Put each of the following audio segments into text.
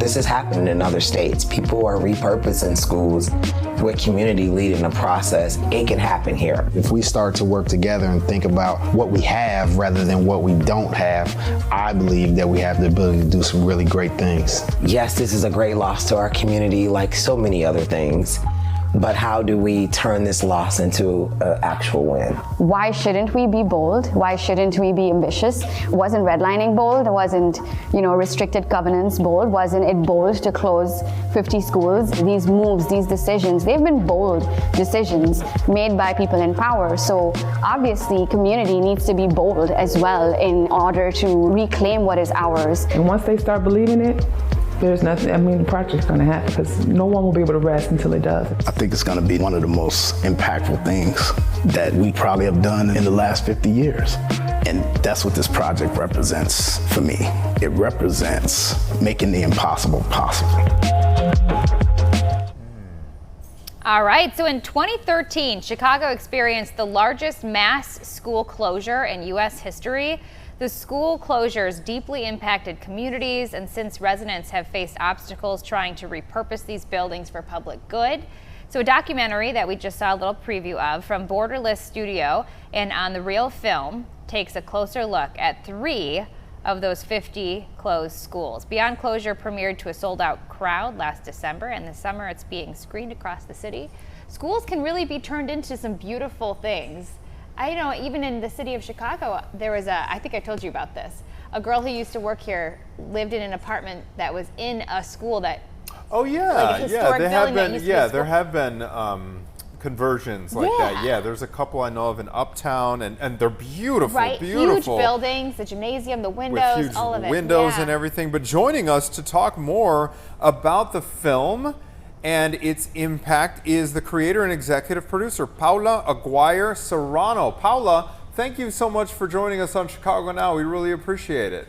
this is happening in other states. People are repurposing schools with community leading the process. It can happen here. If we start to work together and think about what we have rather than what we don't have, I believe that we have the ability to do some really great things. Yes, this is a great loss to our community, like so many other things. But how do we turn this loss into an actual win? Why shouldn't we be bold? Why shouldn't we be ambitious? Wasn't redlining bold? Wasn't, restricted covenants bold? Wasn't it bold to close 50 schools? These moves, these decisions, they've been bold decisions made by people in power. So obviously, community needs to be bold as well in order to reclaim what is ours. And once they start believing it, there's nothing, the project's gonna happen because no one will be able to rest until it does. I think it's gonna be one of the most impactful things that we probably have done in the last 50 years. And that's what this project represents for me. It represents making the impossible possible. All right, so in 2013, Chicago experienced the largest mass school closure in U.S. history. The school closures deeply impacted communities, and since residents have faced obstacles trying to repurpose these buildings for public good. So a documentary that we just saw a little preview of from Borderless Studio and On the Real Film takes a closer look at 3 of those 50 closed schools. Beyond Closure premiered to a sold-out crowd last December, and this summer it's being screened across the city. Schools can really be turned into some beautiful things. I know, even in the city of Chicago, there was I think I told you about this, a girl who used to work here lived in an apartment that was in a school that, oh yeah, like a historic there building have that used been, to be there have been conversions like that. Yeah, there's a couple I know of in Uptown, and they're beautiful, right? beautiful. Huge buildings, the gymnasium, the windows, with huge all of it. windows yeah. and everything. But joining us to talk more about the film and its impact is the creator and executive producer, Paola Aguire Serrano. Paola, thank you so much for joining us on Chicago Now. We really appreciate it.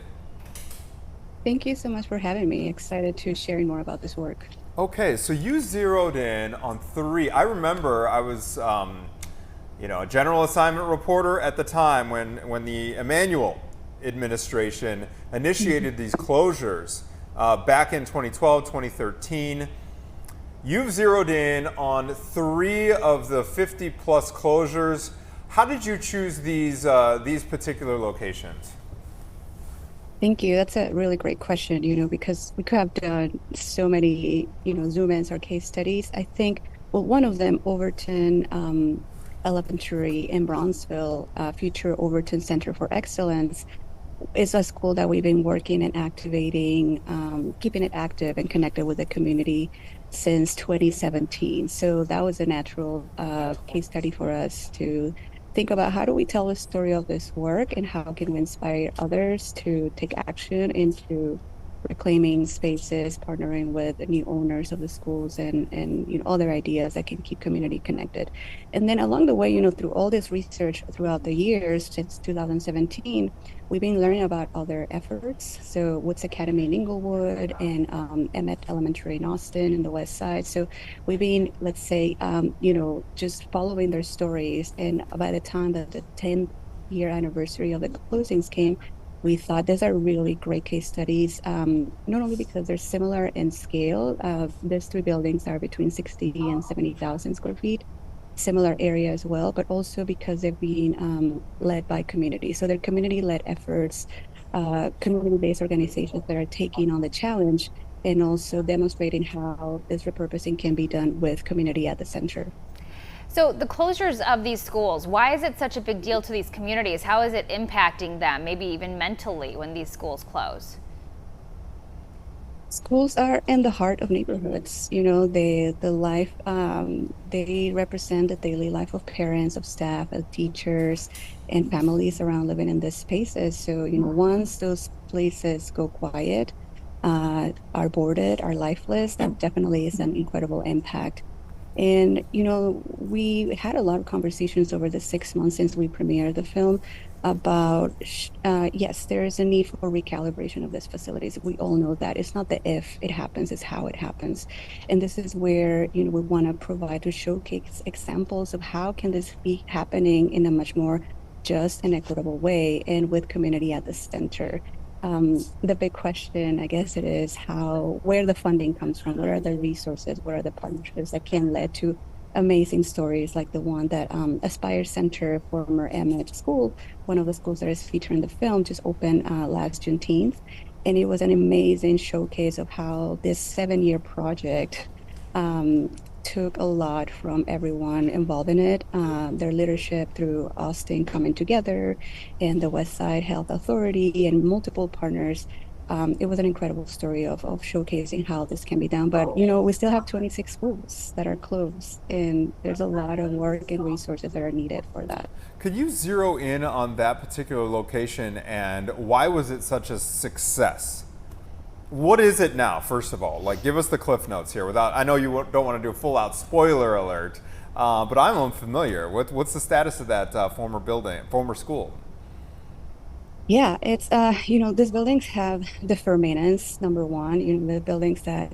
Thank you so much for having me. Excited to sharing more about this work. Okay, so you zeroed in on 3. I remember I was, a general assignment reporter at the time when the Emanuel administration initiated these closures back in 2012, 2013. You've zeroed in on 3 of the 50 plus closures. How did you choose these particular locations? Thank you. That's a really great question, because we could have done so many, zoom-ins or case studies. I think, one of them, Overton Elementary in Bronzeville, future Overton Center for Excellence, is a school that we've been working and activating, keeping it active and connected with the community since 2017. So that was a natural case study for us to think about how do we tell the story of this work and how can we inspire others to take action into reclaiming spaces, partnering with new owners of the schools and other ideas that can keep community connected. And then along the way, through all this research throughout the years since 2017, we've been learning about other efforts. So Woods Academy in Inglewood and Emmett Elementary in Austin in the West Side. So we've been, let's say, just following their stories. And by the time that the 10th year anniversary of the closings came, we thought these are really great case studies, not only because they're similar in scale. These 3 buildings are between 60 and 70,000 square feet, similar area as well, but also because they're being led by community. So they're community-led efforts, community-based organizations that are taking on the challenge and also demonstrating how this repurposing can be done with community at the center. So the closures of these schools, why is it such a big deal to these communities? How is it impacting them, maybe even mentally, when these schools close? Schools are in the heart of neighborhoods. The life, they represent the daily life of parents, of staff, of teachers, and families around living in these spaces. So, once those places go quiet, are boarded, are lifeless, that definitely is an incredible impact. And, we had a lot of conversations over the 6 months since we premiered the film about, yes, there is a need for recalibration of these facilities. We all know that. It's not the if it happens, it's how it happens. And this is where, we want to provide to showcase examples of how can this be happening in a much more just and equitable way and with community at the center. the big question, I guess it is where the funding comes from, where are the resources, where are the partnerships that can lead to amazing stories like the one that Aspire Center, former Emmett School, one of the schools that is featured in the film, just opened last Juneteenth. And it was an amazing showcase of how this 7-year project took a lot from everyone involved in it, their leadership through Austin coming together and the West Side Health Authority and multiple partners. It was an incredible story of showcasing how this can be done. But, we still have 26 schools that are closed, and there's a lot of work and resources that are needed for that. Could you zero in on that particular location and why was it such a success? What is it now, first of all? Like, give us the cliff notes here. I know you don't want to do a full-out spoiler alert, but I'm unfamiliar. What's the status of that former school? Yeah, it's these buildings have deferred maintenance, number one. The buildings that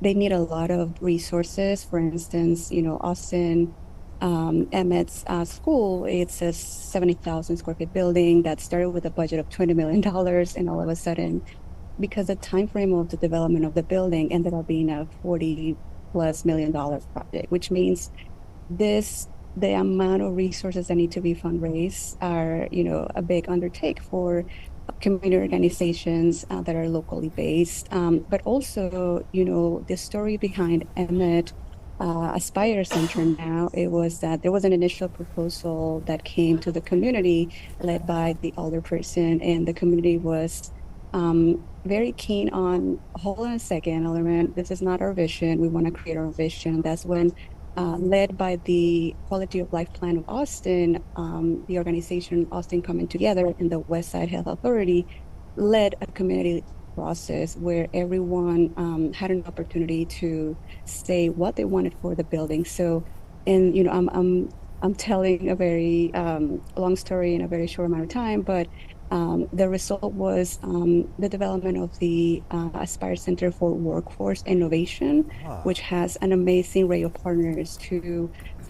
they need a lot of resources. For instance, Austin Emmett's school, it's a 70,000 square feet building that started with a budget of $20 million, and all of a sudden, because the time frame of the development of the building ended up being a $40+ million project, which means the amount of resources that need to be fundraised are, a big undertake for community organizations that are locally based. But also, the story behind Emmett Aspire Center now, it was that there was an initial proposal that came to the community led by the alderperson, and the community was very keen on, hold on a second, Alderman, this is not our vision. We want to create our vision. That's when, led by the Quality of Life Plan of Austin, the organization Austin Coming Together and the West Side Health Authority led a community process where everyone had an opportunity to say what they wanted for the building. So, and I'm telling a very long story in a very short amount of time, but the result was the development of the Aspire Center for Workforce Innovation, which has an amazing array of partners to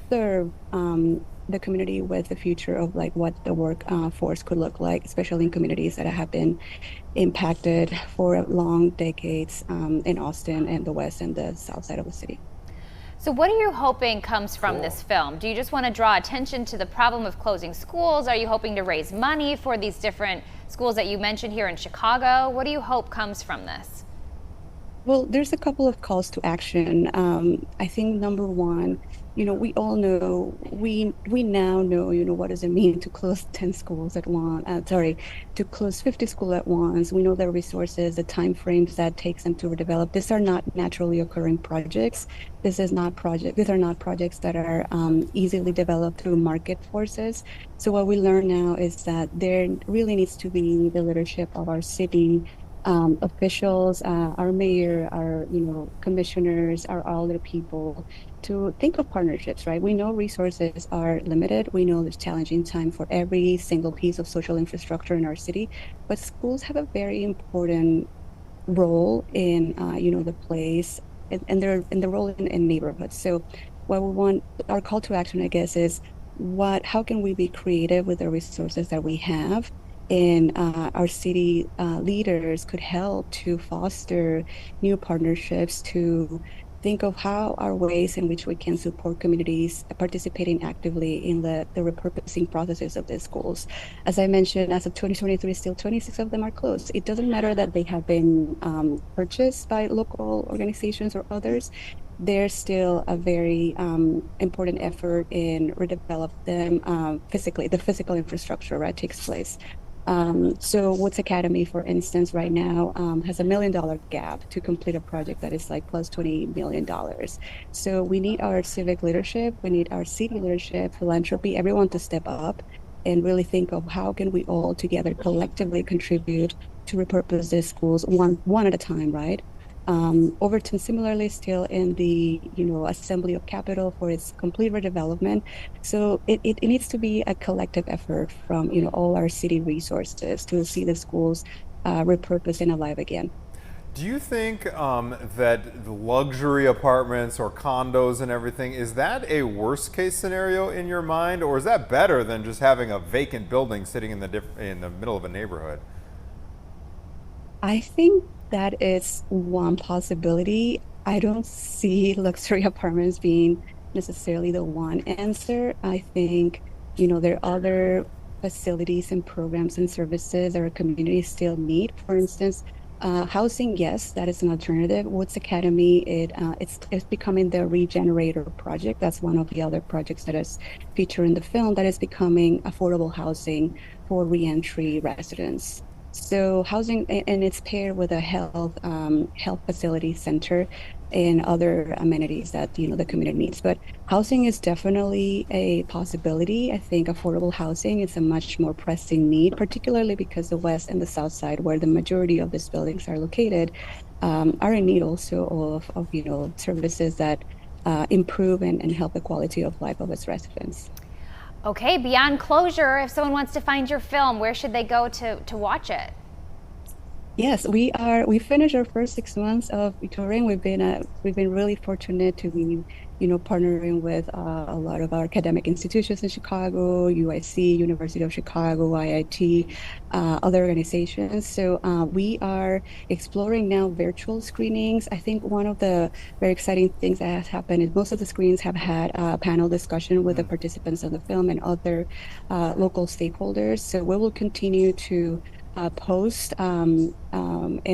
serve the community with the future of like what the workforce could look like, especially in communities that have been impacted for long decades in Austin and the west and the south side of the city. So what are you hoping comes from this film? Do you just want to draw attention to the problem of closing schools? Are you hoping to raise money for these different schools that you mentioned here in Chicago? What do you hope comes from this? Well, there's a couple of calls to action. I think number one, we all know, we now know, what does it mean to close 10 schools at once, to close 50 schools at once. We know the resources, the timeframes that takes them to redevelop. These are not naturally occurring projects. These are not projects that are easily developed through market forces. So what we learn now is that there really needs to be the leadership of our city officials, our mayor, our commissioners, our alder people, to think of partnerships, right? We know resources are limited. We know there's challenging time for every single piece of social infrastructure in our city, but schools have a very important role in the place and the role in neighborhoods. So what we want, our call to action, I guess, is how can we be creative with the resources that we have? And our city leaders could help to foster new partnerships, to think of how are ways in which we can support communities participating actively in the repurposing processes of the schools. As I mentioned, as of 2023, still 26 of them are closed. It doesn't matter that they have been purchased by local organizations or others. There's still a very important effort in redevelop them physically. The physical infrastructure, right, takes place. So Woods Academy, for instance, right now has $1 million gap to complete a project that is like plus $20 million. So we need our civic leadership, we need our city leadership, philanthropy, everyone to step up and really think of how can we all together collectively contribute to repurpose these schools one at a time, right? Overton similarly still in the assembly of capital for its complete redevelopment. So it needs to be a collective effort from all our city resources to see the schools repurposed and alive again. Do you think that the luxury apartments or condos and everything, is that a worst case scenario in your mind, or is that better than just having a vacant building sitting in the middle of a neighborhood? I think that is one possibility. I don't see luxury apartments being necessarily the one answer. I think, there are other facilities and programs and services that our communities still need. For instance, housing, yes, that is an alternative. Woods Academy, it's becoming the Regenerator project. That's one of the other projects that is featured in the film that is becoming affordable housing for reentry residents. So housing, and it's paired with a health facility center and other amenities that the community needs. But housing is definitely a possibility. I think affordable housing is a much more pressing need, particularly because the west and the south side, where the majority of these buildings are located, are in need also of services that improve and help the quality of life of its residents. Okay, beyond closure, if someone wants to find your film, where should they go to watch it? Yes, we finished our first 6 months of touring. We've been really fortunate to be, partnering with a lot of our academic institutions in Chicago, UIC, University of Chicago, IIT, other organizations. So we are exploring now virtual screenings. I think one of the very exciting things that has happened is most of the screenings have had a panel discussion with the participants of the film and other local stakeholders. So we will continue to post in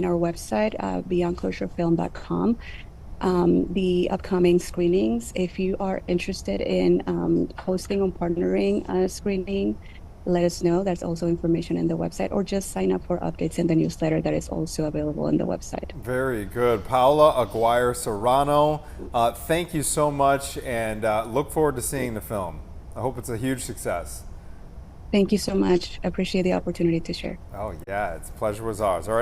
our website, beyondclosurefilm.com, the upcoming screenings. If you are interested in hosting or partnering a screening, let us know. That's also information in the website, or just sign up for updates in the newsletter that is also available on the website. Very good. Paola Aguire Serrano, thank you so much, and look forward to seeing the film. I hope it's a huge success. Thank you so much. I appreciate the opportunity to share. Oh yeah, it's pleasure was ours. All right.